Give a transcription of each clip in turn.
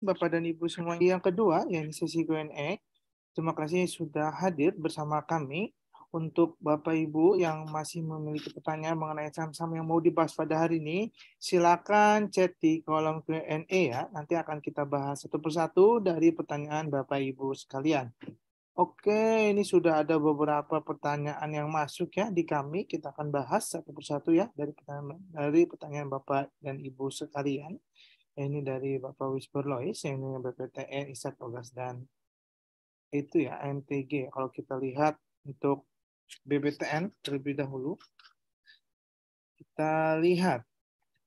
Bapak dan Ibu semua. Yang kedua, yang sesi Q&A. Terima kasih sudah hadir bersama kami. Untuk Bapak Ibu yang masih memiliki pertanyaan mengenai saham-saham yang mau dibahas pada hari ini, silakan chat di kolom Q&A ya. Nanti akan kita bahas satu persatu dari pertanyaan Bapak Ibu sekalian. Oke, ini sudah ada beberapa pertanyaan yang masuk ya di kami. Kita akan bahas satu persatu ya dari pertanyaan Bapak dan Ibu sekalian. Ini dari Bapak Wisper Lois, yang ini BPTN, Isat Ogas, dan itu ya MTG. Kalau kita lihat untuk BBTN terlebih dahulu, kita lihat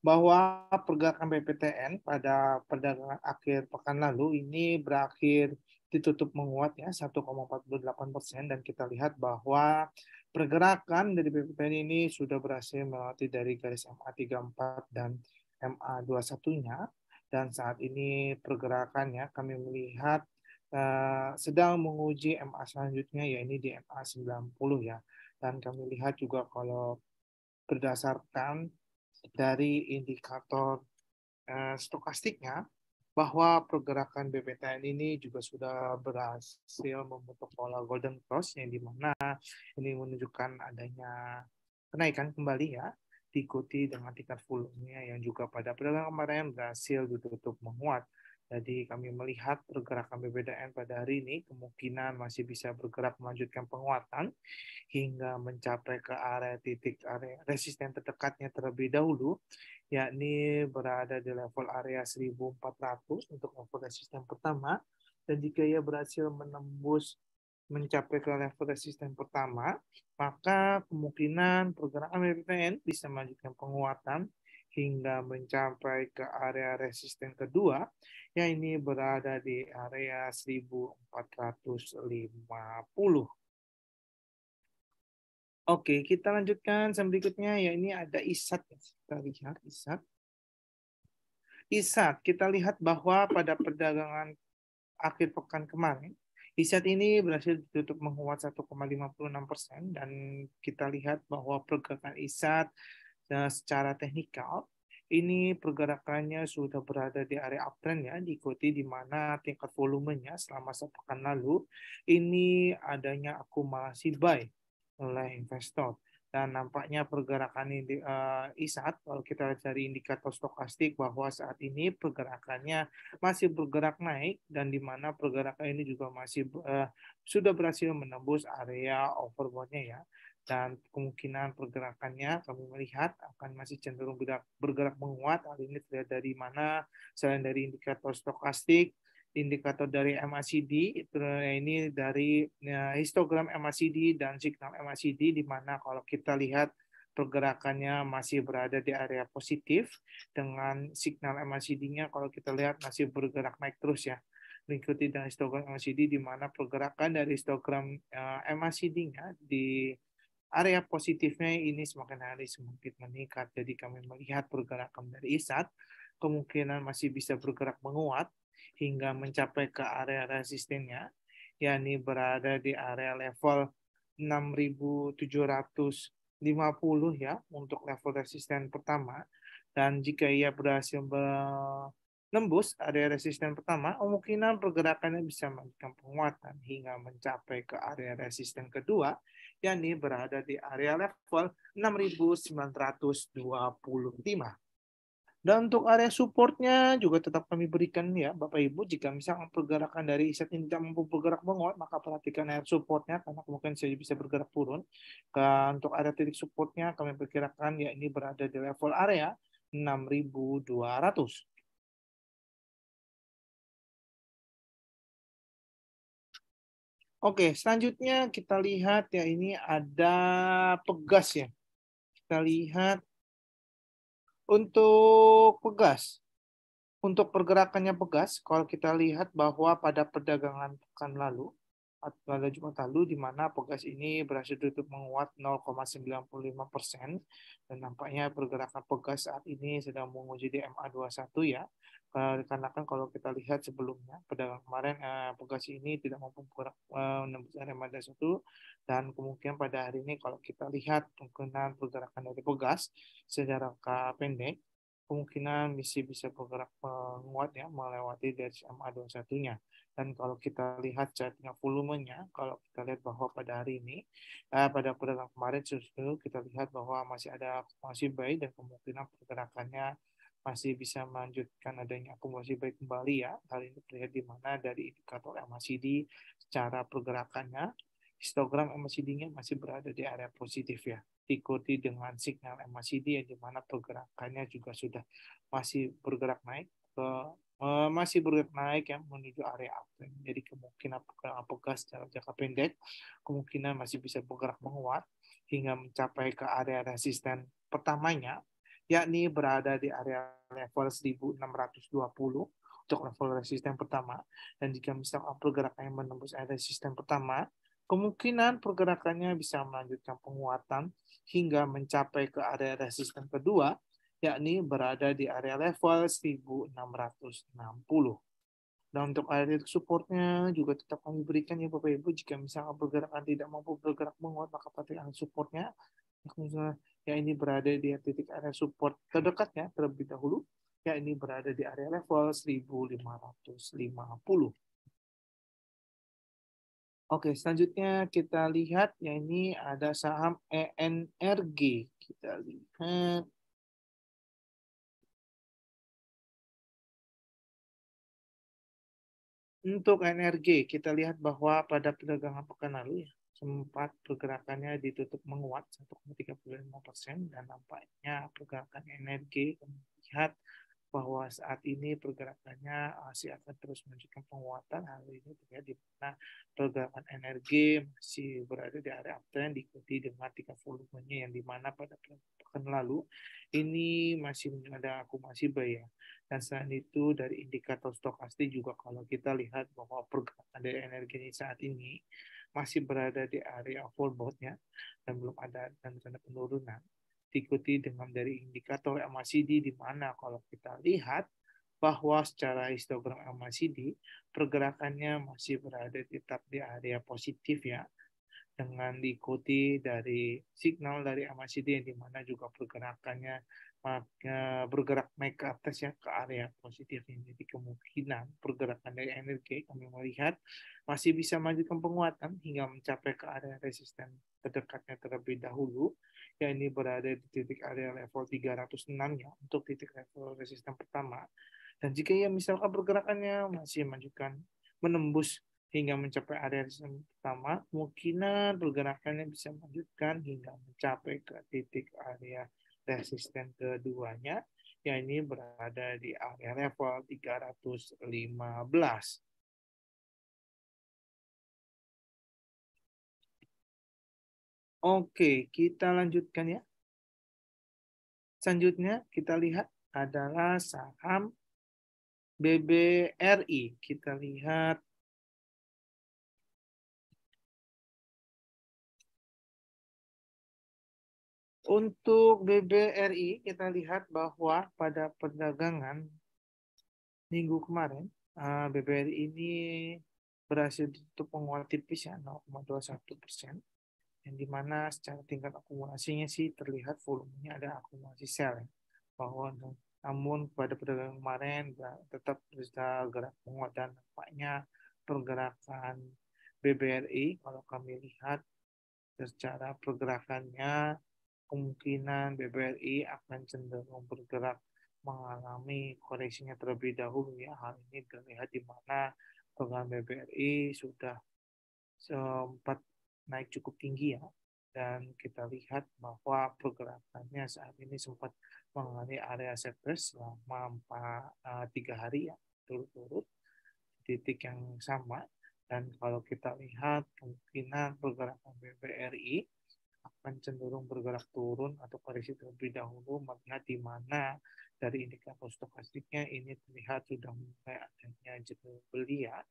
bahwa pergerakan BPTN pada perdagangan akhir pekan lalu ini berakhir ditutup menguat ya 1,48%, dan kita lihat bahwa pergerakan dari BPTN ini sudah berhasil melewati dari garis MA34 dan MA21-nya, dan saat ini pergerakannya kami melihat sedang menguji MA selanjutnya, yaitu di MA90 ya. Dan kami lihat juga kalau berdasarkan dari indikator stokastiknya, bahwa pergerakan BPTN ini juga sudah berhasil membentuk pola golden cross, yang dimana ini menunjukkan adanya kenaikan kembali ya, diikuti dengan tingkat volumenya yang juga pada perdagangan kemarin berhasil ditutup menguat. Jadi kami melihat pergerakan BPTN pada hari ini kemungkinan masih bisa bergerak melanjutkan penguatan hingga mencapai ke area resisten terdekatnya terlebih dahulu, yakni berada di level area 1400 untuk level resisten pertama. Dan jika ia berhasil menembus mencapai ke level resisten pertama, maka kemungkinan pergerakan BPTN bisa melanjutkan penguatan hingga mencapai ke area resisten kedua, yang ini berada di area 1450. Oke, kita lanjutkan sama berikutnya, ya ini ada ISAT. Kita lihat ISAT. ISAT, kita lihat bahwa pada perdagangan akhir pekan kemarin, ISAT ini berhasil ditutup menguat 1,56%, dan kita lihat bahwa pergerakan ISAT secara teknikal ini pergerakannya sudah berada di area uptrend ya, diikuti di mana tingkat volumenya selama sepekan lalu ini adanya akumulasi buy oleh investor. Dan nampaknya pergerakan ini ISAT, kalau kita lihat dari indikator stokastik, bahwa saat ini pergerakannya masih bergerak naik, dan di mana pergerakan ini juga masih sudah berhasil menembus area overbought-nya ya. Dan kemungkinan pergerakannya kami melihat akan masih cenderung bergerak menguat. Hal ini terlihat dari mana? Selain dari indikator stokastik, indikator dari MACD, ini dari histogram MACD dan signal MACD, di mana kalau kita lihat pergerakannya masih berada di area positif, dengan signal MACD-nya kalau kita lihat masih bergerak naik terus ya, mengikuti dengan histogram MACD, di mana pergerakan dari histogram MACD-nya di area positifnya ini semakin hari semakin meningkat. Jadi kami melihat pergerakan dari ISAT kemungkinan masih bisa bergerak menguat hingga mencapai ke area resistennya, yakni berada di area level 6.750 ya untuk level resisten pertama. Dan jika ia berhasil menembus area resisten pertama, kemungkinan pergerakannya bisa melanjutkan penguatan hingga mencapai ke area resisten kedua, yakni berada di area level 6.925. Dan untuk area supportnya juga tetap kami berikan ya Bapak Ibu, jika misalnya pergerakan dari ISAT ini tidak mampu bergerak menguat, maka perhatikan area supportnya karena kemungkinan saya bisa bergerak turun. Dan untuk area titik supportnya kami perkirakan ya ini berada di level area 6.200. Oke, selanjutnya kita lihat ya ini ada Pegas ya. Kita lihat untuk Pegas. Untuk pergerakannya Pegas, kalau kita lihat bahwa pada perdagangan pekan lalu, pada Jumat lalu, di mana Pegas ini berhasil tutup menguat 0,95%, dan nampaknya pergerakan Pegas saat ini sedang menguji di MA21 ya. Karena kan kalau kita lihat sebelumnya, perdagangan kemarin Pegas ini tidak mampu bergerak menembus area MA21, dan kemungkinan pada hari ini kalau kita lihat kemungkinan pergerakan dari Pegas secara pendek kemungkinan masih bisa bergerak menguat ya melewati dari SMA21-nya. Dan kalau kita lihat chartnya volumenya, kalau kita lihat bahwa pada hari ini, pada perdagangan kemarin justru kita lihat bahwa masih ada akumulasi buy dan kemungkinan pergerakannya masih bisa melanjutkan adanya akumulasi buy kembali ya. Hal ini terlihat di mana dari indikator MACD secara pergerakannya, histogram MACD-nya masih berada di area positif ya, diikuti dengan signal MACD yang di mana pergerakannya juga sudah masih bergerak naik ke masih bergerak naik yang menuju area uptrend. Jadi kemungkinan pergerakan secara jangka pendek kemungkinan masih bisa bergerak menguat hingga mencapai ke area resisten pertamanya, yakni berada di area level 1620 untuk level resisten pertama. Dan jika misalkan pergerakannya menembus area resisten pertama, kemungkinan pergerakannya bisa melanjutkan penguatan hingga mencapai ke area resisten kedua, yakni berada di area level 1660. Dan untuk area supportnya juga tetap kami berikan ya Bapak Ibu, jika misalnya pergerakan tidak mampu bergerak menguat, maka pastikan supportnya ya ini berada di titik area support terdekatnya terlebih dahulu, ya ini berada di area level 1550. Oke, selanjutnya kita lihat ya ini ada saham ENRG. Kita lihat untuk ENRG, kita lihat bahwa pada perdagangan pekan lalu ya, sempat pergerakannya ditutup menguat 1,35% dan nampaknya pergerakan energi melihat bahwa saat ini pergerakannya masih akan terus menunjukkan penguatan. Hal ini terlihat di mana pergerakan energi masih berada di area uptrend diikuti dengan tingkat volumenya yang di mana pada pekan lalu ini masih ada akumulasi buy ya. Dan selain itu dari indikator stokastik juga kalau kita lihat bahwa pergerakan dari energi saat ini masih berada di area overbought-nya dan belum ada tanda-tanda penurunan, diikuti dengan dari indikator MACD di mana kalau kita lihat bahwa secara histogram MACD pergerakannya masih berada tetap di area positif ya, dengan diikuti dari signal dari MACD yang di mana juga pergerakannya bergerak naik ke atas ya ke area positif ini. Jadi kemungkinan pergerakan dari energi kami melihat masih bisa melanjutkan penguatan hingga mencapai ke area resisten terdekatnya terlebih dahulu, ya ini berada di titik area level 306 ya untuk titik level resisten pertama. Dan jika ya misalkan pergerakannya masih menunjukkan menembus hingga mencapai area resisten pertama, kemungkinan pergerakannya bisa melanjutkan hingga mencapai ke titik area resisten keduanya, yang ini berada di area level 315. Oke, kita lanjutkan ya. Selanjutnya kita lihat adalah saham BBRI. Kita lihat untuk BBRI, kita lihat bahwa pada perdagangan minggu kemarin, BBRI ini berhasil ditutup penguat tipis ya 0,21%, yang dimana secara tingkat akumulasinya sih terlihat volumenya ada akumulasi sell ya. Bahwa namun pada perdagangan kemarin tetap bisa gerak menguat dan nampaknya pergerakan BBRI kalau kami lihat secara pergerakannya kemungkinan BBRI akan cenderung bergerak mengalami koreksinya terlebih dahulu ya. Hal ini terlihat di mana program BBRI sudah sempat naik cukup tinggi ya, dan kita lihat bahwa pergerakannya saat ini sempat mengalami area surplus selama 3 hari ya turut-turut titik yang sama. Dan kalau kita lihat kemungkinan pergerakan BBRI akan cenderung bergerak turun atau koreksi terlebih dahulu, melihat di mana dari indikator stokastiknya ini terlihat sudah mulai adanya jenis beli ya,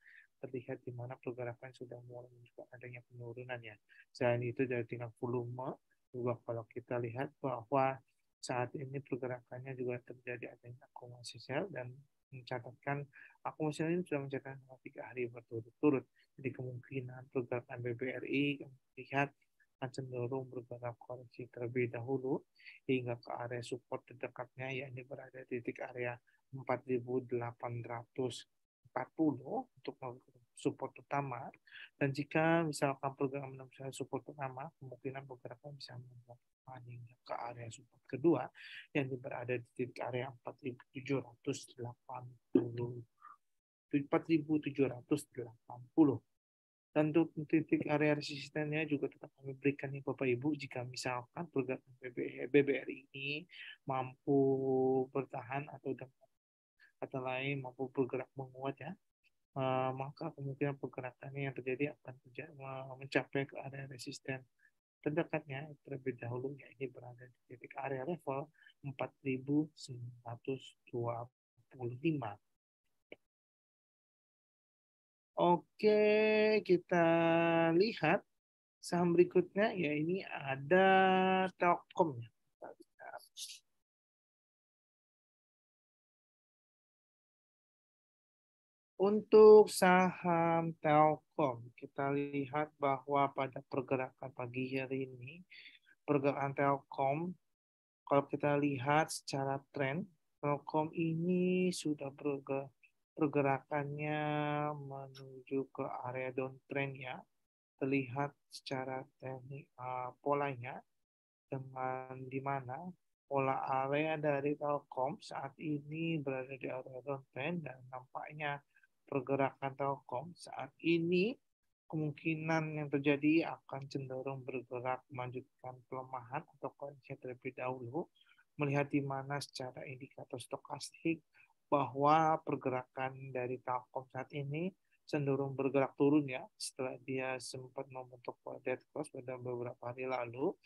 terlihat di mana pergerakan sudah mulai menunjukkan adanya penurunan ya. Selain itu dari tingkat volume juga kalau kita lihat bahwa saat ini pergerakannya juga terjadi adanya akumulasi sell dan mencatatkan akumulasi ini sudah mencatatkan 3 hari berturut-turut. Jadi kemungkinan pergerakan BBRI lihat akan cenderung bergerak koreksi terlebih dahulu hingga ke area support terdekatnya, yakni berada di titik area 4.840 untuk support utama. Dan jika misalkan pergerakan menembus support utama, kemungkinan pergerakan bisa membuat hingga ke area support kedua yang berada di titik area 4.780. Dan untuk titik area resistennya juga tetap kami berikan nih Bapak Ibu, jika misalkan pergerakan BBRI ini mampu bertahan atau dengan kata lain mampu bergerak menguat ya, maka kemungkinan pergerakannya yang terjadi akan mencapai ke area resisten terdekatnya terlebih dahulu, yaitu berada di titik area level 4.925. Oke, kita lihat saham berikutnya, ya ini ada Telkom. Untuk saham Telkom, kita lihat bahwa pada pergerakan pagi hari ini, pergerakan Telkom, kalau kita lihat secara tren, Telkom ini sudah pergerakannya menuju ke area downtrend ya. Terlihat secara teknik polanya, dengan di mana pola area dari Telkom saat ini berada di area downtrend, dan nampaknya pergerakan Telkom saat ini kemungkinan yang terjadi akan cenderung bergerak melanjutkan pelemahan atau koreksi terlebih dahulu, melihat di mana secara indikator stokastik bahwa pergerakan dari Telkom saat ini cenderung bergerak turun ya, setelah dia sempat membentuk dead cross pada beberapa hari lalu,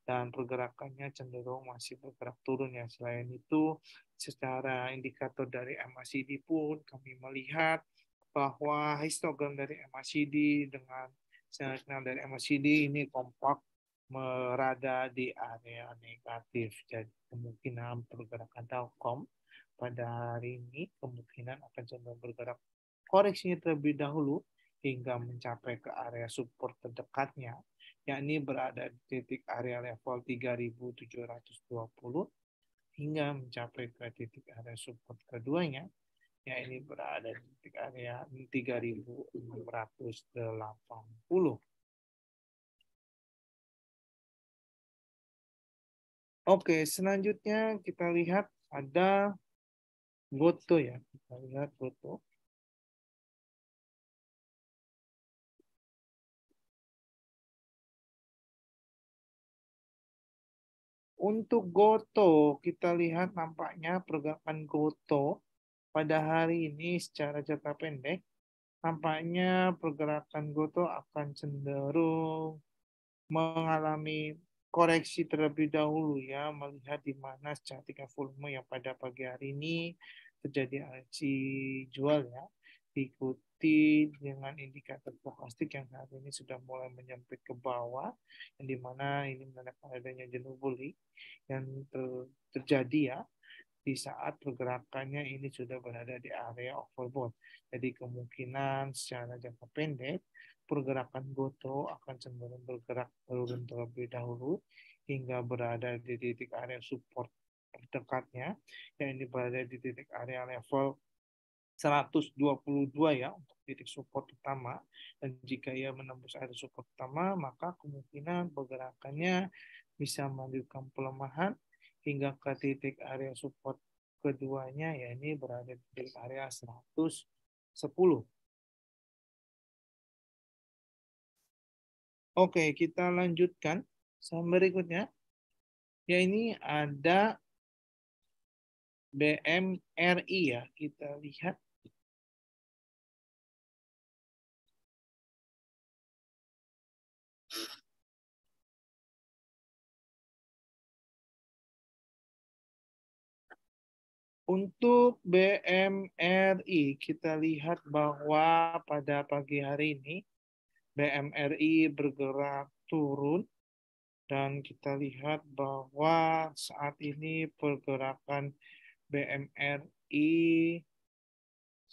dan pergerakannya cenderung masih bergerak turun ya. Selain itu, secara indikator dari MACD pun kami melihat bahwa histogram dari MACD dengan signal dari MACD ini kompak berada di area negatif. Jadi kemungkinan pergerakan Telkom pada hari ini kemungkinan akan cenderung bergerak koreksinya terlebih dahulu hingga mencapai ke area support terdekatnya, yakni berada di titik area level 3.720 hingga mencapai ke titik area support keduanya, yakni berada di titik area 3.680. Oke, selanjutnya kita lihat ada Goto ya. Kita lihat Goto. Untuk Goto, kita lihat nampaknya pergerakan Goto pada hari ini secara jangka pendek, nampaknya pergerakan Goto akan cenderung mengalami koreksi terlebih dahulu ya, melihat di mana secara tingkat volume yang pada pagi hari ini terjadi aksi jual ya, diikuti dengan indikator stokastik yang saat ini sudah mulai menyempit ke bawah, yang di mana ini menandakan adanya jenuh beli yang terjadi ya di saat pergerakannya ini sudah berada di area overbought. Jadi kemungkinan secara jangka pendek pergerakan Goto akan cenderung bergerak turun terlebih dahulu hingga berada di titik area support terdekatnya, yang ini berada di titik area level 122 ya untuk titik support utama. Dan jika ia menembus area support utama, maka kemungkinan pergerakannya bisa melanjutkan pelemahan hingga ke titik area support keduanya, ya ini berada di titik area 110. Oke, kita lanjutkan saham berikutnya. Ya ini ada BMRI ya. Kita lihat. Untuk BMRI, kita lihat bahwa pada pagi hari ini BMRI bergerak turun, dan kita lihat bahwa saat ini pergerakan BMRI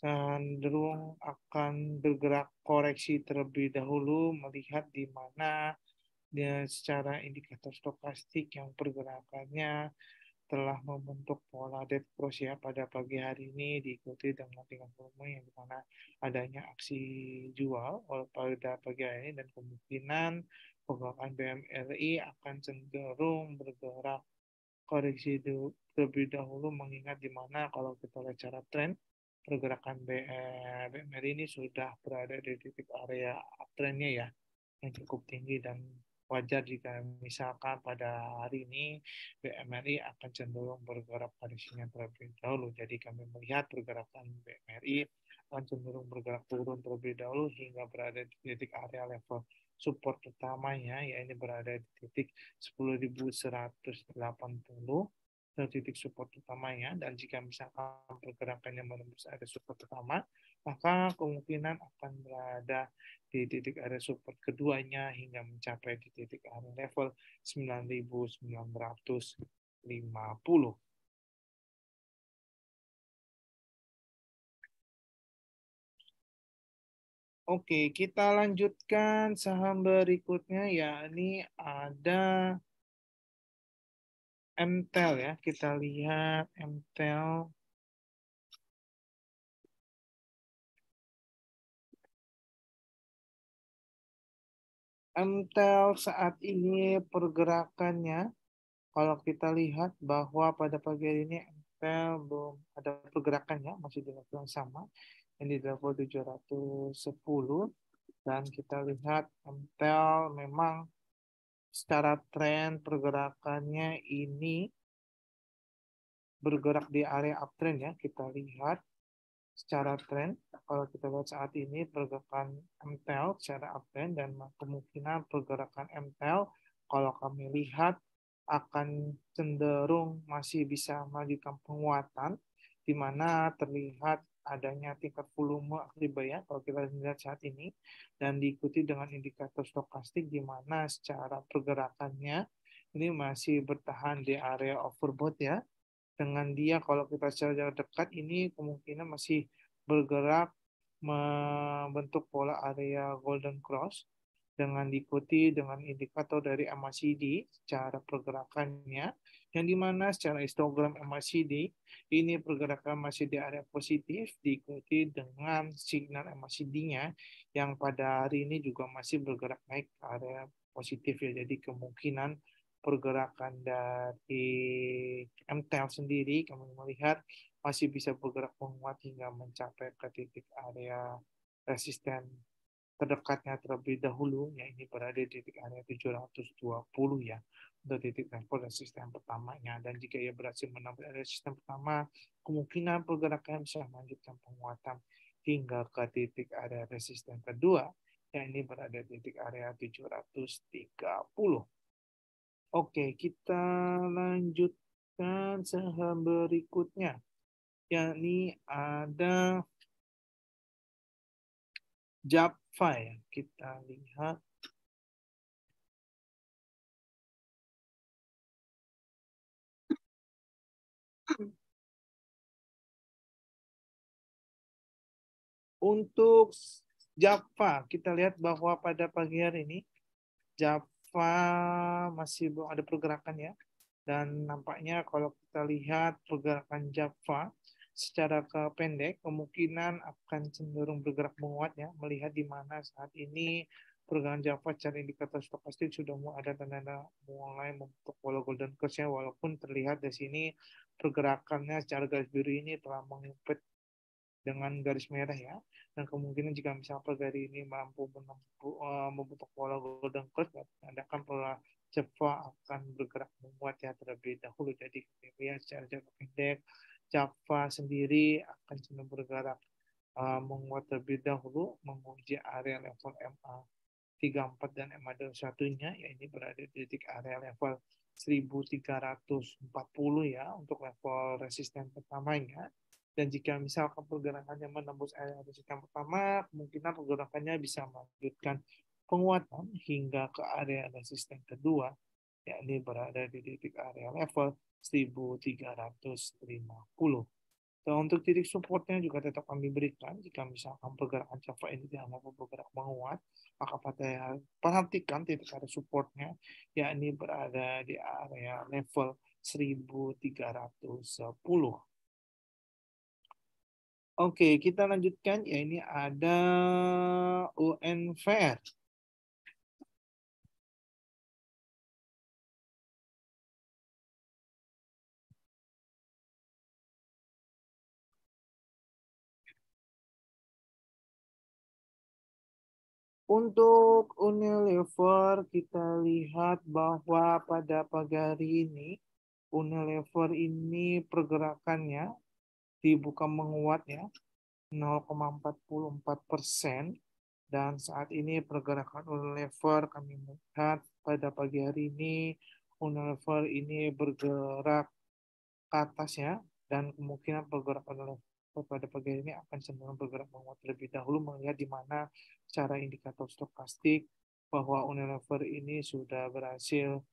cenderung akan bergerak koreksi terlebih dahulu, melihat di mana Dan secara indikator stokastik yang pergerakannya telah membentuk pola dead cross ya pada pagi hari ini diikuti dengan tingkat volume yang dimana adanya aksi jual pada pagi hari ini dan kemungkinan pergerakan BMRI akan cenderung bergerak koreksi terlebih dahulu mengingat di mana kalau kita lihat secara tren pergerakan BMRI ini sudah berada di titik area uptrendnya ya yang cukup tinggi dan wajar jika misalkan pada hari ini BMRI akan cenderung bergerak koreksinya terlebih dahulu. Jadi kami melihat pergerakan BMRI akan cenderung bergerak turun terlebih dahulu hingga berada di titik area level support utamanya, ya ini berada di titik 10.180 titik support utamanya, dan jika misalkan pergerakannya menembus area support utama, maka kemungkinan akan berada di titik area support keduanya hingga mencapai di titik area level 9.950. Oke, kita lanjutkan saham berikutnya, yakni ada MTEL ya. Kita lihat MTEL. MTEL saat ini pergerakannya, kalau kita lihat bahwa pada pagi hari ini MTEL belum ada pergerakannya, masih di level yang sama, yang di level 710. Dan kita lihat MTEL memang secara tren pergerakannya ini bergerak di area uptrend ya. Kita lihat secara tren, kalau kita lihat saat ini pergerakan MTEL secara uptrend dan kemungkinan pergerakan MTEL kalau kami lihat akan cenderung masih bisa melanjutkan penguatan di mana terlihat adanya tingkat volume riba ya kalau kita lihat saat ini dan diikuti dengan indikator stokastik di mana secara pergerakannya ini masih bertahan di area overbought ya. Dengan dia kalau kita secara dekat ini kemungkinan masih bergerak membentuk pola area golden cross dengan diikuti dengan indikator dari MACD secara pergerakannya yang dimana secara histogram MACD ini pergerakan masih di area positif diikuti dengan signal MACD-nya yang pada hari ini juga masih bergerak naik ke area positif ya. Jadi kemungkinan pergerakan dari MTEL sendiri kami melihat masih bisa bergerak menguat hingga mencapai ke titik area resisten terdekatnya terlebih dahulu, ya ini berada di titik area 720 ya, untuk titik level resisten pertamanya. Dan jika ia berhasil menambah resisten pertama, kemungkinan pergerakan bisa melanjutkan penguatan hingga ke titik area resisten kedua, yang ini berada di titik area 730. Oke, kita lanjutkan saham berikutnya, yakni ada Japfa ya. Kita lihat untuk Japfa, kita lihat bahwa pada pagi hari ini Java masih belum ada pergerakan ya. Dan nampaknya kalau kita lihat pergerakan Java secara pendek kemungkinan akan cenderung bergerak menguat ya, melihat di mana saat ini pergerakan Java secara indikator stokastik sudah ada tanda mulai membentuk pola golden cross ya, walaupun terlihat di sini pergerakannya secara garis biru ini telah mengimpit dengan garis merah ya, dan kemungkinan jika misalnya pagari ini mampu membentuk pola golden cross, akan pola Java akan bergerak menguat ya terlebih dahulu. Jadi ya secara jangka pendek Java sendiri akan cenderung bergerak menguat terlebih dahulu menguji area level MA 34 dan MA 21-nya ya ini berada di titik area level 1340 ya untuk level resisten pertamanya. Dan jika misalkan pergerakannya menembus area resisten pertama, kemungkinan pergerakannya bisa melanjutkan penguatan hingga ke area resisten kedua, yakni berada di titik area level 1350. Dan untuk titik supportnya juga tetap kami berikan. Jika misalkan pergerakan Java ini tidak mampu bergerak menguat, maka pada perhatikan titik area supportnya, yakni berada di area level 1310. Oke, kita lanjutkan. Ya, ini ada UNVR. Untuk Unilever, kita lihat bahwa pada pagi hari ini, Unilever ini pergerakannya dibuka menguat ya, 0,44%. Dan saat ini pergerakan Unilever kami melihat pada pagi hari ini, Unilever ini bergerak ke atas ya, dan kemungkinan pergerakan Unilever pada pagi hari ini akan cenderung bergerak menguat terlebih dahulu, melihat di mana secara indikator stokastik bahwa Unilever ini sudah berhasil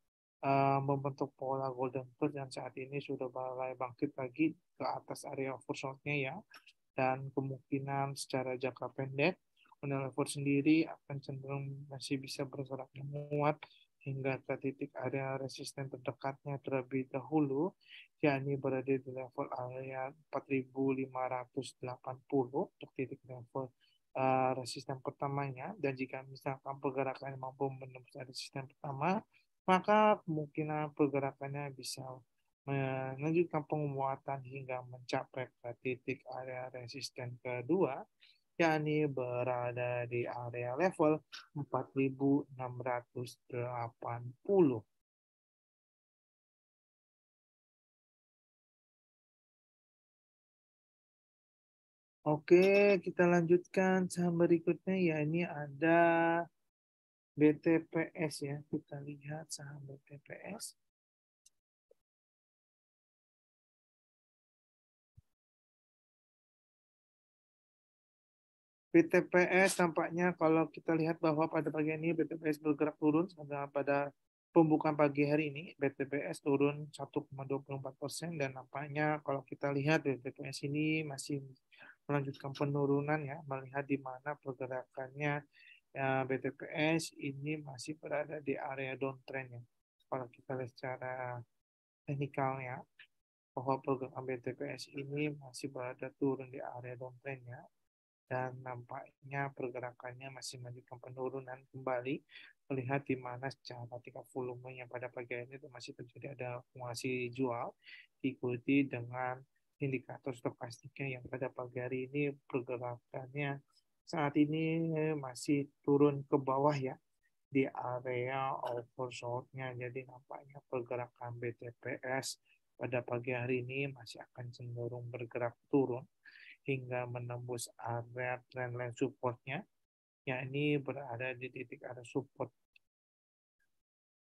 membentuk pola golden cross dan saat ini sudah mulai bangkit lagi ke atas area oversold-nya ya, dan kemungkinan secara jangka pendek Unilever sendiri akan cenderung masih bisa bergerak menguat hingga ke titik area resisten terdekatnya terlebih dahulu, yakni berada di level area 4.580 untuk titik level resisten pertamanya. Dan jika misalkan pergerakan mampu menembus resisten pertama, maka kemungkinan pergerakannya bisa melanjutkan penguatan hingga mencapai ke titik area resisten kedua, yakni berada di area level 4.680. Oke, kita lanjutkan saham berikutnya, ya ini ada BTPS ya. Kita lihat saham BTPS. BTPS tampaknya kalau kita lihat bahwa pada pagi ini BTPS bergerak turun pada pembukaan pagi hari ini. BTPS turun 1,24% dan nampaknya kalau kita lihat BTPS ini masih melanjutkan penurunan ya, melihat di mana pergerakannya ya, BTPS ini masih berada di area downtrend ya. Kalau kita lihat secara teknikalnya bahwa pergerakan BTPS ini masih berada turun di area downtrend ya, dan nampaknya pergerakannya masih melanjutkan penurunan kembali, melihat di mana secara tingkat volumenya pada pagi ini itu masih terjadi ada akumulasi jual, diikuti dengan indikator stokastiknya yang pada pagi hari ini pergerakannya saat ini masih turun ke bawah ya, di area oversold-nya. Jadi nampaknya pergerakan BTPS pada pagi hari ini masih akan cenderung bergerak turun hingga menembus area trendline support-nya, yakni berada di titik area support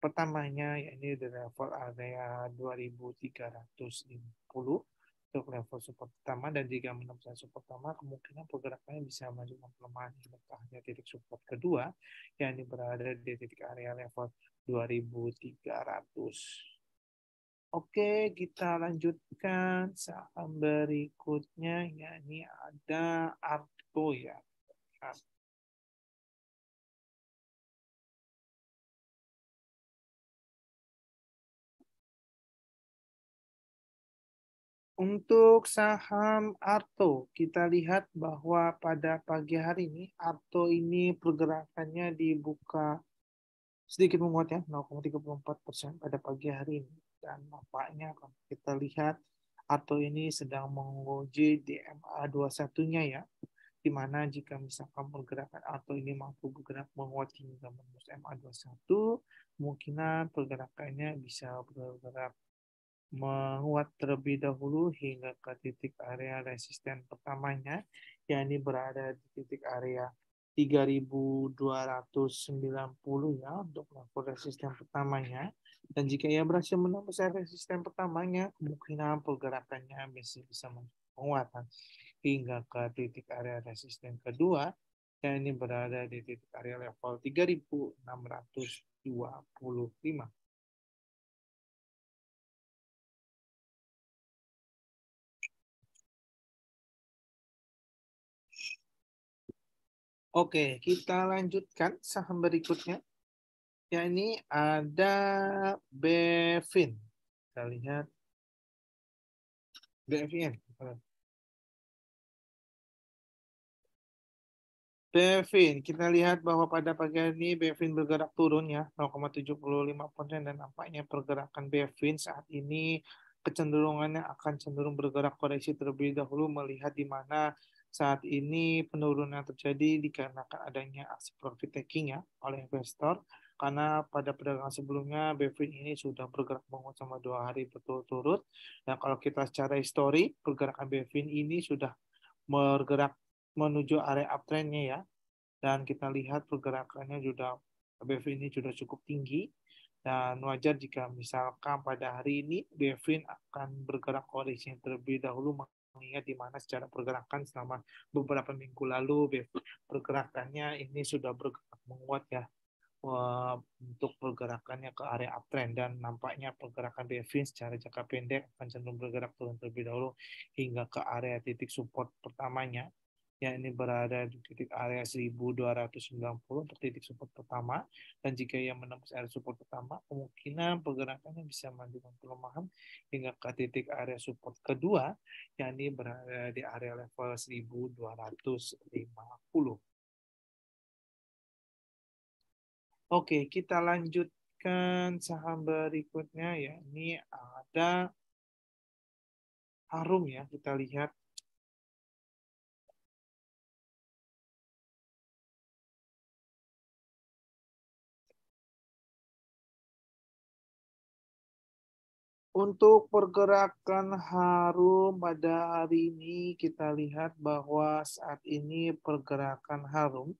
pertamanya, yakni di level area 2.350 untuk level support pertama, dan jika menembus support pertama, kemungkinan pergerakannya bisa melanjutkan pelemahan hingga ke area titik support kedua, yakni berada di titik area level 2.300. Oke, kita lanjutkan saham berikutnya, yakni ada Arto ya. Untuk saham Arto, kita lihat bahwa pada pagi hari ini Arto ini pergerakannya dibuka sedikit menguat ya, 0,34% pada pagi hari ini. Dan nampaknya kalau kita lihat Arto ini sedang menguji di MA21-nya ya, di mana jika misalkan pergerakan Arto ini mampu bergerak menguat hingga menembus MA21, kemungkinan pergerakannya bisa bergerak menguat terlebih dahulu hingga ke titik area resisten pertamanya, yakni berada di titik area 3.290 ya untuk level resisten pertamanya. Dan jika ia berhasil menembus resisten pertamanya, kemungkinan pergerakannya bisa menguatan hingga ke titik area resisten kedua, dan ini berada di titik area level 3.625. Oke, kita lanjutkan saham berikutnya. Ya, ini ada Bevin. Kita lihat BFIN. Bevin, kita lihat bahwa pada pagi hari ini Bevin bergerak turun ya 0,75% dan nampaknya pergerakan Bevin saat ini kecenderungannya akan cenderung bergerak koreksi terlebih dahulu melihat di mana saat ini penurunan terjadi dikarenakan adanya aksi profit taking ya oleh investor karena pada perdagangan sebelumnya Bevin ini sudah bergerak menguat selama 2 hari berturut-turut dan kalau kita secara histori pergerakan Bevin ini sudah bergerak menuju area uptrendnya ya dan kita lihat pergerakannya sudah BFIN ini sudah cukup tinggi dan wajar jika misalkan pada hari ini BFIN akan bergerak koreksi terlebih dahulu mengingat di mana secara pergerakan selama beberapa minggu lalu BFIN pergerakannya ini sudah bergerak menguat ya untuk pergerakannya ke area uptrend dan nampaknya pergerakan BFIN secara jangka pendek akan cenderung bergerak turun terlebih dahulu hingga ke area titik support pertamanya ya ini berada di titik area 1290 untuk titik support pertama dan jika ia menembus area support pertama kemungkinan pergerakannya bisa menunjukkan pelemahan hingga ke titik area support kedua yakni berada di area level 1250. Oke, kita lanjutkan saham berikutnya ya. Ini ada Harum ya. Kita lihat untuk pergerakan Harum pada hari ini kita lihat bahwa saat ini pergerakan Harum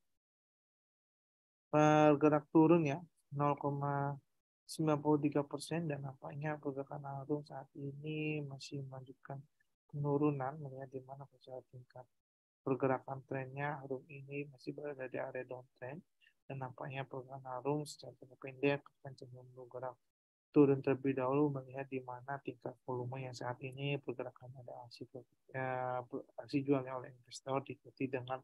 bergerak turun ya 0,93% dan nampaknya pergerakan Harum saat ini masih melanjutkan penurunan melihat di mana tingkat pergerakan trennya Harum ini masih berada di area downtrend dan nampaknya pergerakan Harum secara jangka pendek akan cenderung bergerak turun terlebih dahulu melihat di mana tingkat volume yang saat ini pergerakan ada aksi jualnya oleh investor diikuti dengan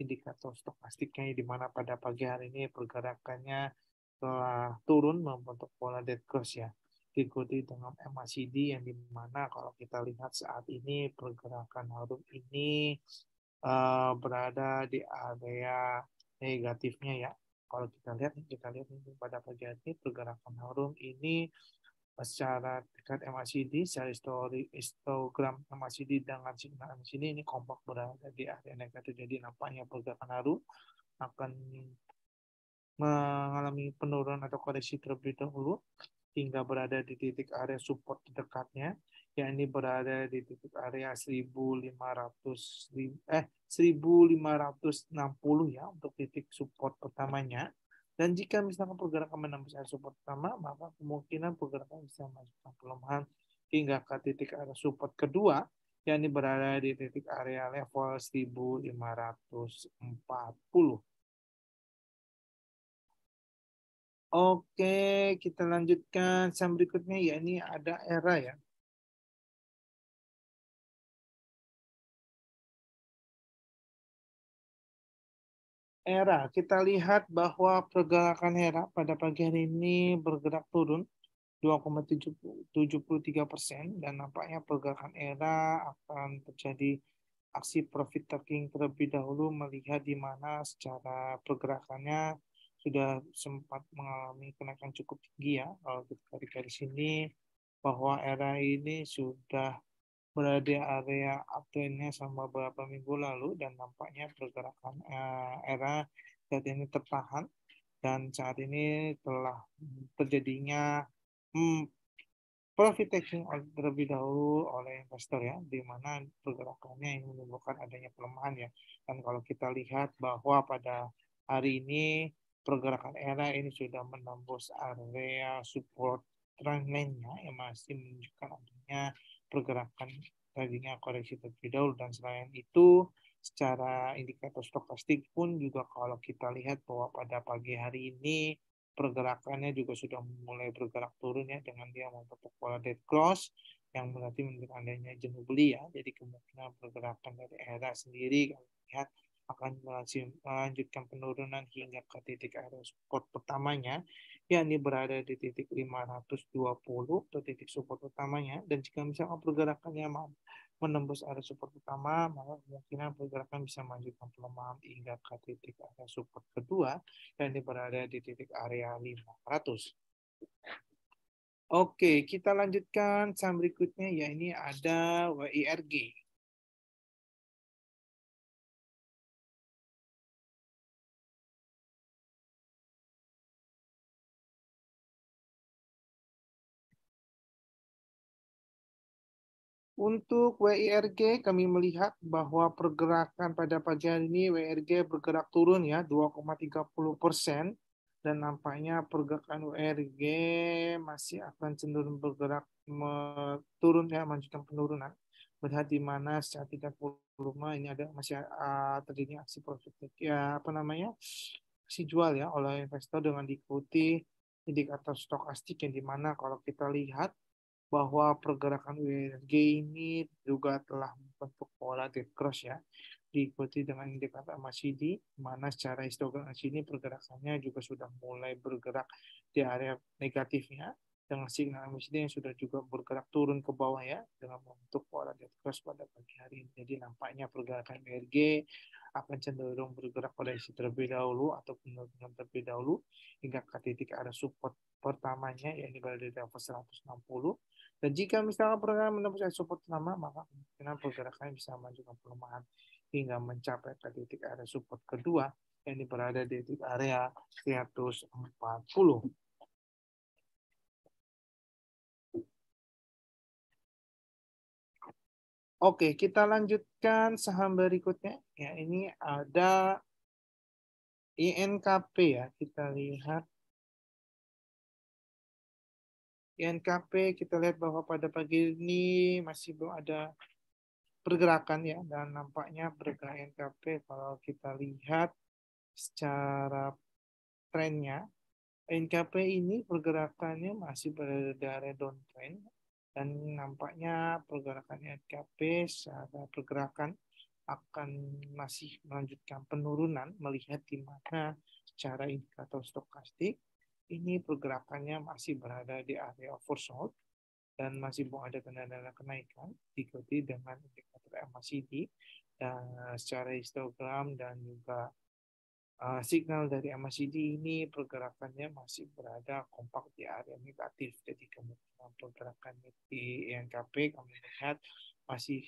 indikator stokastiknya di mana pada pagi hari ini pergerakannya telah turun membentuk pola dead cross ya diikuti dengan MACD yang dimana kalau kita lihat saat ini pergerakan Harum ini berada di area negatifnya ya. Kalau kita lihat ini pada pagi hari pergerakan Harum ini secara tingkat MACD, secara histogram MACD dengan signal MACD ini kompak berada di area negatif. Jadi nampaknya pergerakan Harum akan mengalami penurunan atau koreksi terlebih dahulu hingga berada di titik area support terdekatnya yakni berada di titik area 1560 ya untuk titik support pertamanya dan jika misalkan pergerakan menembus area support pertama maka kemungkinan pergerakan bisa melakukan pelemahan hingga ke titik area support kedua yakni berada di titik area level 1540. Oke, kita lanjutkan saham berikutnya ya ini ada Era ya. Era, kita lihat bahwa pergerakan Era pada pagi hari ini bergerak turun 2,73% dan nampaknya pergerakan Era akan terjadi aksi profit taking terlebih dahulu melihat di mana secara pergerakannya sudah sempat mengalami kenaikan cukup tinggi ya. Kalau kita lihat dari sini bahwa Era ini sudah berada di area uptrendnya selama beberapa minggu lalu dan nampaknya pergerakan Era saat ini tertahan dan saat ini telah terjadinya hmm, profit taking terlebih dahulu oleh investor ya, di mana pergerakannya ini menimbulkan adanya pelemahan ya. Dan kalau kita lihat bahwa pada hari ini pergerakan Era ini sudah menembus area support trendline-nya yang masih menunjukkan adanya pergerakan tadinya koreksi terlebih dahulu dan selain itu secara indikator stokastik pun juga kalau kita lihat bahwa pada pagi hari ini pergerakannya juga sudah mulai bergerak turun ya dengan dia membentuk pola dead cross yang berarti menunjukkan adanya jenuh beli ya. Jadi kemungkinan pergerakan dari Era sendiri kalau lihat akan melanjutkan penurunan hingga ke titik area support pertamanya, yakni berada di titik 520 atau titik support utamanya. Dan jika misalkan pergerakannya menembus area support utama, maka kemungkinan pergerakan bisa melanjutkan pelemahan hingga ke titik area support kedua, yakni berada di titik area 500. Oke, kita lanjutkan saham berikutnya, ya ini ada WIRG. Untuk WIRG, kami melihat bahwa pergerakan pada pagi hari ini WIRG bergerak turun ya 2,30%, dan nampaknya pergerakan WIRG masih akan cenderung bergerak turun ya, melanjutkan penurunan. Melihat di mana secara tingkat volume ini ada masih terjadi aksi profit ya, apa namanya, aksi jual ya oleh investor dengan diikuti indikator stokastik, yang dimana kalau kita lihat bahwa pergerakan USG ini juga telah membentuk pola dead cross ya, diikuti dengan indikator MACD, mana secara histogram ini pergerakannya juga sudah mulai bergerak di area negatifnya, dengan signal MACD yang sudah juga bergerak turun ke bawah ya, dengan membentuk pola dead cross pada pagi hari ini. Jadi nampaknya pergerakan USG akan cenderung bergerak pada isi terlebih dahulu atau penurunan terlebih dahulu hingga ke titik area support pertamanya, yakni berada di level 160. Dan jika misalnya pergerakan menembus support pertama, maka kemungkinan pergerakan bisa menunjukkan pelemahan hingga mencapai ke titik area support kedua, yang berada di titik area 140. Oke, kita lanjutkan saham berikutnya. Ya, ini ada INKP ya. Kita lihat INKP, kita lihat bahwa pada pagi ini masih belum ada pergerakan ya, dan nampaknya pergerakan INKP kalau kita lihat secara trennya, NKP ini pergerakannya masih berada di area downtrend, dan nampaknya pergerakan NKP secara pergerakan akan masih melanjutkan penurunan, melihat di mana secara indikator stokastik ini pergerakannya masih berada di area oversold dan masih belum ada tanda-tanda kenaikan, diikuti dengan indikator MACD dan secara histogram dan juga signal dari MACD ini pergerakannya masih berada kompak di area negatif. Jadi kemungkinan pergerakan di INKP kami lihat masih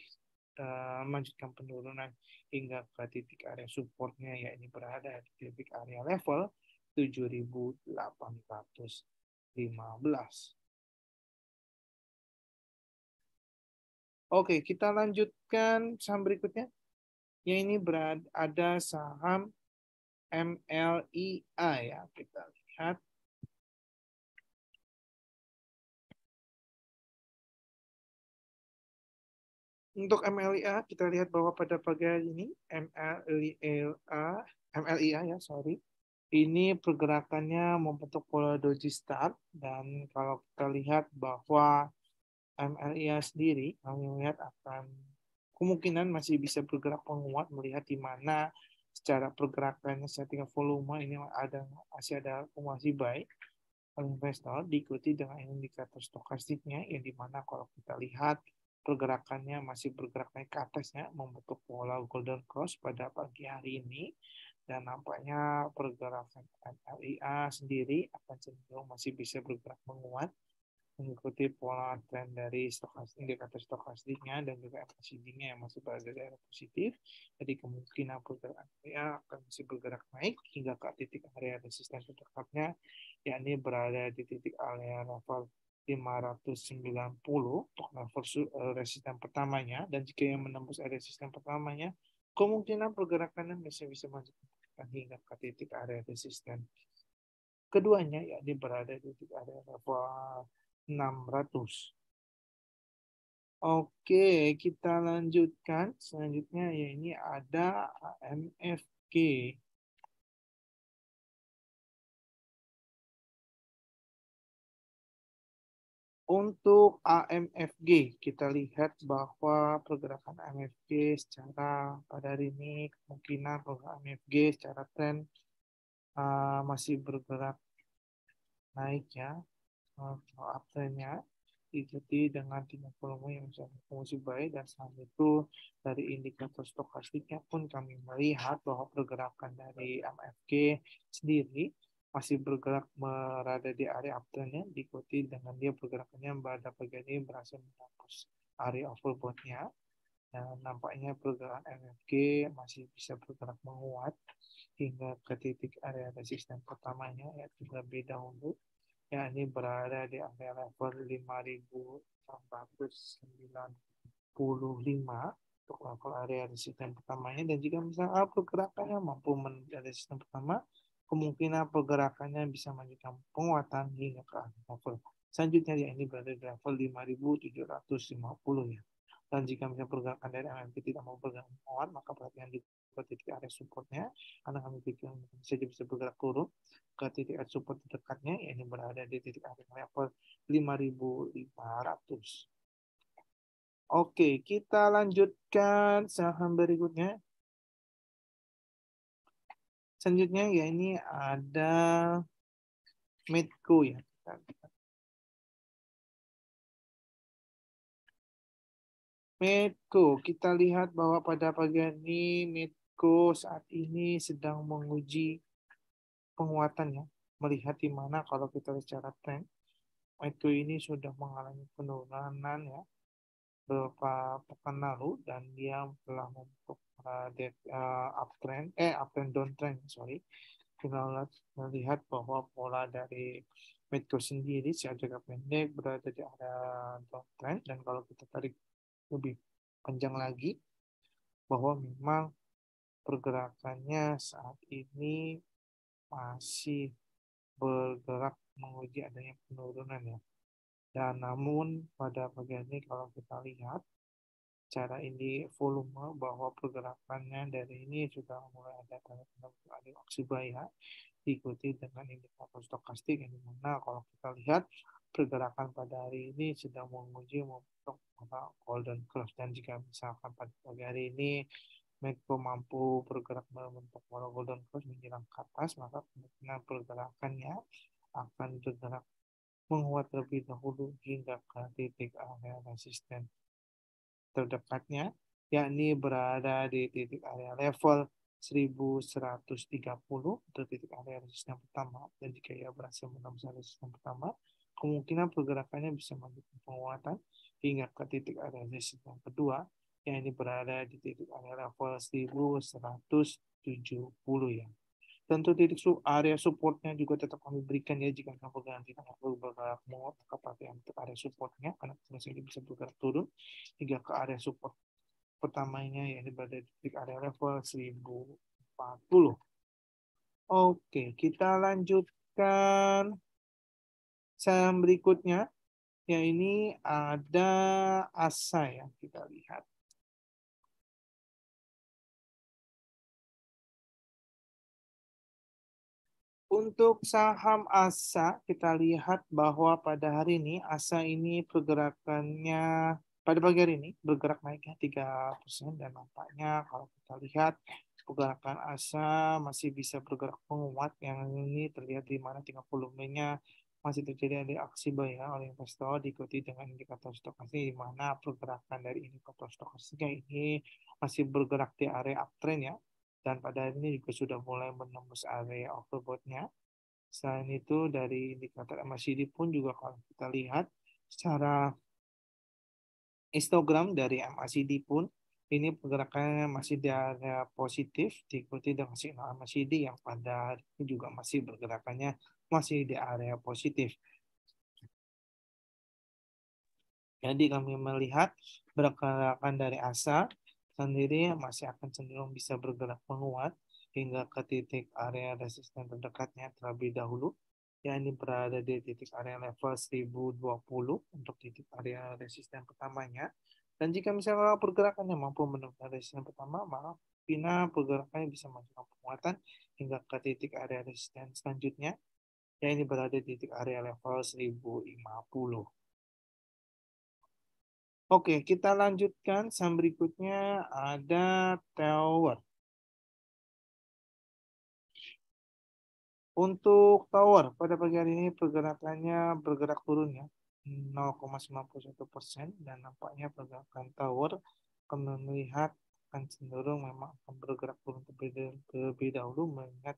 melanjutkan penurunan hingga ke titik area supportnya, yakni berada di titik area level 7.815. Oke, kita lanjutkan saham berikutnya. Yang ini ada saham MLIA ya, kita lihat. Untuk MLIA, kita lihat bahwa pada pagi hari ini MLIA ya, sorry, ini pergerakannya membentuk pola doji start, dan kalau kita lihat bahwa MLIA sendiri, kami melihat akan kemungkinan masih bisa bergerak menguat, melihat di mana secara pergerakannya setting volume ini masih ada akumulasi baik investor, diikuti dengan indikator stokastiknya, yang dimana kalau kita lihat pergerakannya masih bergerak naik ke atasnya, membentuk pola golden cross pada pagi hari ini, dan nampaknya pergerakan MLIA sendiri akan cenderung masih bisa bergerak menguat, mengikuti pola tren dari indikator stokastiknya dan juga MACD-nya yang masih berada di area positif. Jadi kemungkinan pergerakan MLIA akan masih bergerak naik hingga ke titik area resisten terdekatnya, yakni berada di titik area level 590 untuk level resisten pertamanya, dan jika yang menembus area resisten pertamanya, kemungkinan pergerakannya masih bisa melanjutkan hingga ke titik area resisten keduanya, yakni berada di titik area level 600. Oke, kita lanjutkan. Selanjutnya ya ini ada AMFG. Untuk AMFG, kita lihat bahwa pergerakan AMFG secara pada hari ini kemungkinan pergerakan AMFG secara tren masih bergerak naik ya, uptrendnya diikuti dengan tingkat volume yang bisa berfungsi baik, dan selain itu dari indikator stokastiknya pun kami melihat bahwa pergerakan dari MFG sendiri masih bergerak berada di area uptrendnya, diikuti dengan dia pergerakannya pada bagian ini berhasil menembus area overbought-nya, dan nampaknya pergerakan MFG masih bisa bergerak menguat hingga ke titik area resisten pertamanya, yaitu terlebih dahulu yakni berada di area level 5.495 untuk level area resisten pertamanya, dan jika misalnya pergerakannya mampu menuju resisten pertama, kemungkinan pergerakannya bisa melanjutkan penguatan hingga ke level selanjutnya, yakni berada di level 5.750 ya. Dan jika misalnya pergerakan dari MMP tidak mau bergerak menguat, maka perhatian di titik area supportnya, karena kami pikir saja bisa bergerak turun ke titik area support terdekatnya, yang berada di titik area level 5.500. Oke, kita lanjutkan saham berikutnya. Selanjutnya ya ini ada Medco ya. Medco, kita lihat bahwa pada pagi ini Medco saat ini sedang menguji penguatan ya. Melihat di mana kalau kita secara tren, Medco ini sudah mengalami penurunan ya beberapa pekan lalu, dan dia telah membentuk uptrend downtrend, sorry. Kita melihat bahwa pola dari Medco sendiri secara jangka pendek berada di area downtrend, dan kalau kita tarik lebih panjang lagi bahwa memang pergerakannya saat ini masih bergerak menguji adanya penurunan ya. Dan namun pada bagian ini kalau kita lihat cara ini volume bahwa pergerakannya dari ini sudah mulai ada tanda-tanda ada aksi buy ya, diikuti dengan indikator stokastik yang dimana kalau kita lihat pergerakan pada hari ini sedang menguji membentuk golden cross, dan jika misalkan pada pagi hari ini Medco mampu bergerak membentuk pola golden cross menjelang ke atas, maka kemungkinan pergerakannya akan bergerak menguat terlebih dahulu hingga ke titik area resisten terdekatnya, yakni berada di titik area level 1130 untuk titik area resisten pertama, dan jika ia berhasil menembus resisten pertama, kemungkinan pergerakannya bisa melanjutkan penguatan hingga ke titik area resisten kedua, yang ini berada di titik area level 1170 ya. Tentu titik area supportnya juga tetap kami berikan ya, jika kamu berganti tidak perlu bergerak menguat, maka perhatian untuk area supportnya, karena ini bisa bergerak turun hingga ke area support pertamanya, yang berada di titik area level 1040. Oke, kita lanjutkan saham berikutnya, yang ini ada ASA ya, kita lihat. Untuk saham ASA, kita lihat bahwa pada hari ini ASA ini pergerakannya pada pagi hari ini bergerak naiknya 3%, dan nampaknya kalau kita lihat pergerakan ASA masih bisa bergerak menguat, yang ini terlihat di mana tingkat volumenya masih terjadi di aksi buy ya oleh investor, diikuti dengan indikator stokastik di mana pergerakan dari indikator stokastiknya ini masih bergerak di area uptrend ya, dan pada hari ini juga sudah mulai menembus area overbought-nya. Selain itu dari indikator MACD pun juga kalau kita lihat secara histogram dari MACD pun ini pergerakannya masih di area positif, diikuti dengan signal MACD yang pada hari ini juga masih bergerakannya masih di area positif. Jadi kami melihat pergerakan dari ASA sendiri masih akan cenderung bisa bergerak menguat hingga ke titik area resisten terdekatnya terlebih dahulu, yang ini berada di titik area level 1020 untuk titik area resisten pertamanya. Dan jika misalnya pergerakannya mampu menembus resisten pertama, maka Pina pergerakannya bisa melakukan penguatan hingga ke titik area resisten selanjutnya, yang ini berada di titik area level 1050. Oke, kita lanjutkan. Saham berikutnya ada Tower. Untuk Tower, pada pagi hari ini pergerakannya bergerak turun ya, 0,91% dan nampaknya pergerakan Tower akan melihat akan cenderung memang akan bergerak turun terlebih dahulu mengingat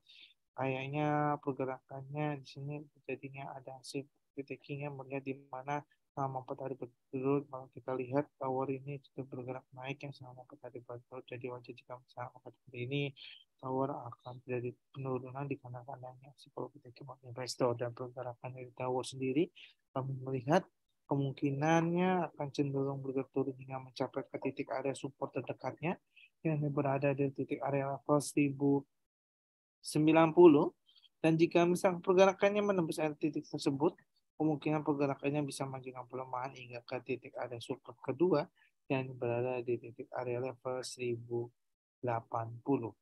kayaknya pergerakannya di sini terjadinya ada hasil takingnya melihat di mana selama 4 hari berturut kalau kita lihat tower ini sudah bergerak naik yang selama 4 hari berturut jadi wajar jika misalnya 4 hari ini tower akan terjadi penurunan dikarenakan adanya psikologi taking investor dan pergerakan dari tower sendiri kami melihat kemungkinannya akan cenderung bergerak turun hingga mencapai ke titik area support terdekatnya yang berada di titik area level 1090 dan jika misalnya pergerakannya menembus area titik tersebut kemungkinan pergerakannya bisa menunjukkan pelemahan hingga ke titik area support kedua yang berada di titik area level 1080.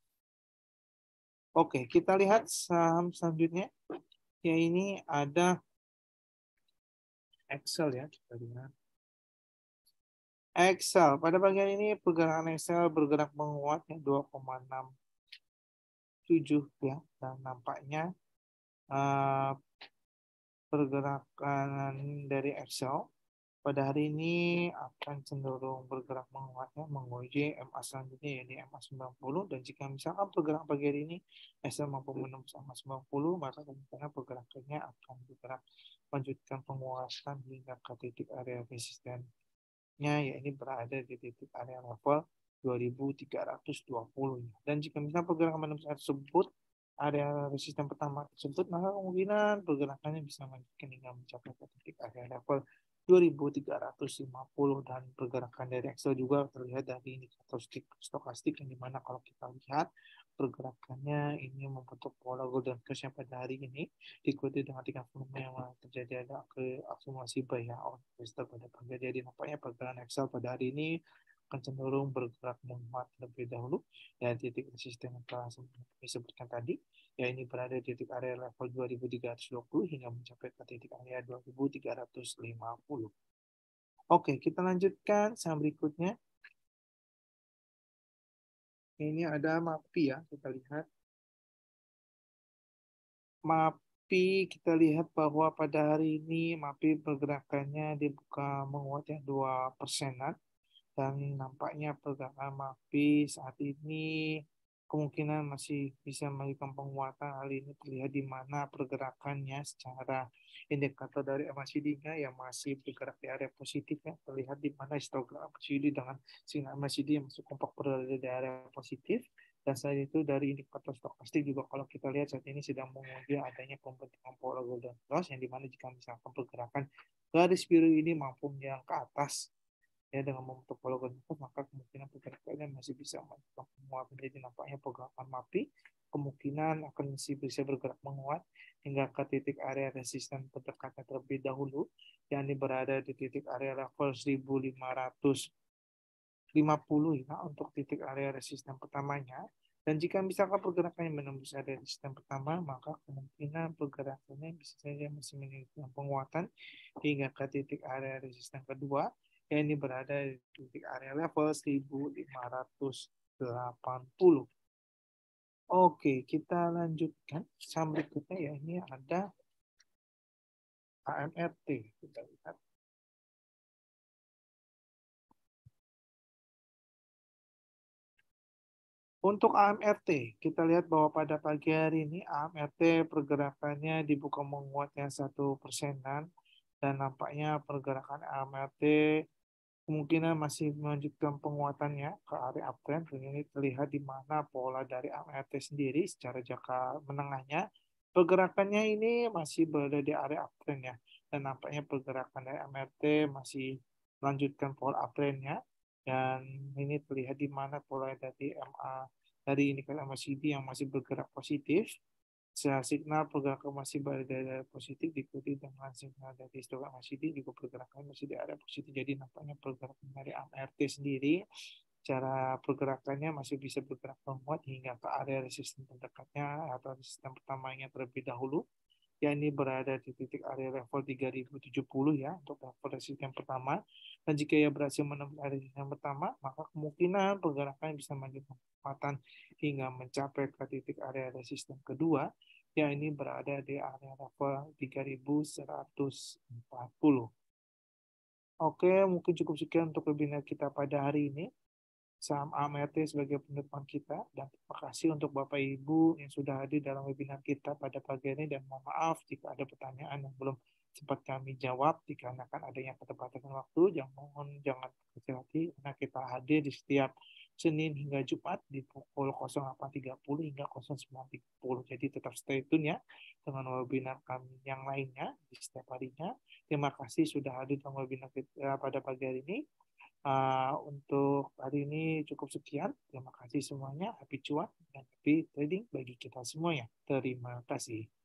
Oke, kita lihat saham selanjutnya. Ya ini ada Excel ya, kita lihat. Excel, pada bagian ini pergerakan Excel bergerak menguat ya 2,67 ya dan nampaknya uh, pergerakan dari Excel pada hari ini akan cenderung bergerak menguatnya menguji MA selanjutnya yaitu MA 90 dan jika misalkan pergerakan pagi hari ini Excel mampu menembus MA 90 maka kemungkinan pergerakannya akan bergerak lanjutkan penguatan hingga ke titik area resistennya yaitu berada di titik area level 2320 dan jika misalnya pergerakan menembus area tersebut area resisten pertama tersebut maka kemungkinan pergerakannya bisa melanjutkan hingga mencapai ke titik area level 2350 dan pergerakan dari Excel juga terlihat dari indikator stokastik yang dimana kalau kita lihat pergerakannya ini membentuk pola golden cross yang pada hari ini diikuti dengan tingkat volume yang terjadi ada ke akumulasi buyout investor pada pagi. Jadi nampaknya pergerakan Excel pada hari ini akan cenderung bergerak menguat terlebih dahulu dan titik resisten yang telah disebutkan tadi ya ini berada di titik area level 2320 hingga mencapai ke titik area 2350. Oke, kita lanjutkan saham berikutnya. Ini ada MAPI ya, kita lihat. MAPI kita lihat bahwa pada hari ini MAPI pergerakannya dibuka menguat ya 2%-an dan nampaknya pergerakan MAPI saat ini kemungkinan masih bisa melakukan penguatan. Hal ini terlihat di mana pergerakannya secara indikator dari MACD-nya yang masih bergerak di area positif ya. Terlihat di mana histogram MACD dengan sinyal MACD yang masuk kompak berada di area positif. Dan selain itu dari indikator stokastik juga kalau kita lihat saat ini sedang menguji adanya pembentukan pola golden cross yang dimana jika misalkan pergerakan garis biru ini mampu yang ke atas ya dengan membentuk pola golden cross maka kemungkinan pergerakannya masih bisa menguat menjadi nampaknya pergerakan MAPI kemungkinan akan masih bisa bergerak menguat hingga ke titik area resisten terdekatnya terlebih dahulu yang berada di titik area level 1550 ya untuk titik area resisten pertamanya. Dan jika misalkan pergerakannya menembus area resisten pertama, maka kemungkinan pergerakannya bisa saja masih menunjukkan penguatan hingga ke titik area resisten kedua, yang ini berada di titik area level 1580. Oke, kita lanjutkan. Saham berikutnya ya, ini ada AMRT. Kita lihat. Untuk AMRT, kita lihat bahwa pada pagi hari ini AMRT pergerakannya dibuka menguatnya 1%-an dan nampaknya pergerakan AMRT kemungkinan masih melanjutkan penguatannya ke area uptrend. Ini terlihat di mana pola dari AMRT sendiri secara jangka menengahnya pergerakannya ini masih berada di area uptrend ya dan nampaknya pergerakan dari AMRT masih melanjutkan pola uptrendnya dan ini terlihat di mana pola dari MA dari indikator MACD yang masih bergerak positif. Signal pergerakan masih berada positif diikuti dengan signal dari histogram MACD juga pergerakan masih di area positif. Jadi nampaknya pergerakan dari AMRT sendiri cara pergerakannya masih bisa bergerak menguat hingga ke area resisten terdekatnya atau resisten pertamanya terlebih dahulu yakni berada di titik area level 3070 ya untuk level resisten pertama. Dan jika ia berhasil menembus area resisten pertama, maka kemungkinan pergerakan bisa melanjutkan penguatan hingga mencapai ke titik area resisten kedua, yakni berada di area level 3140. Oke, mungkin cukup sekian untuk webinar kita pada hari ini. Saham AMRT sebagai penutupan kita, dan terima kasih untuk Bapak Ibu yang sudah hadir dalam webinar kita pada pagi ini, dan mohon maaf jika ada pertanyaan yang belum sempat kami jawab dikarenakan adanya keterbatasan waktu. Jangan kecil hati karena kita hadir di setiap Senin hingga Jumat di pukul 08.30 hingga 09.30. Jadi tetap stay tune ya dengan webinar kami yang lainnya di setiap harinya. Terima kasih sudah hadir dalam webinar kita pada pagi hari ini. Untuk hari ini cukup sekian. Terima kasih semuanya. Happy cuan dan happy trading bagi kita semuanya. Terima kasih.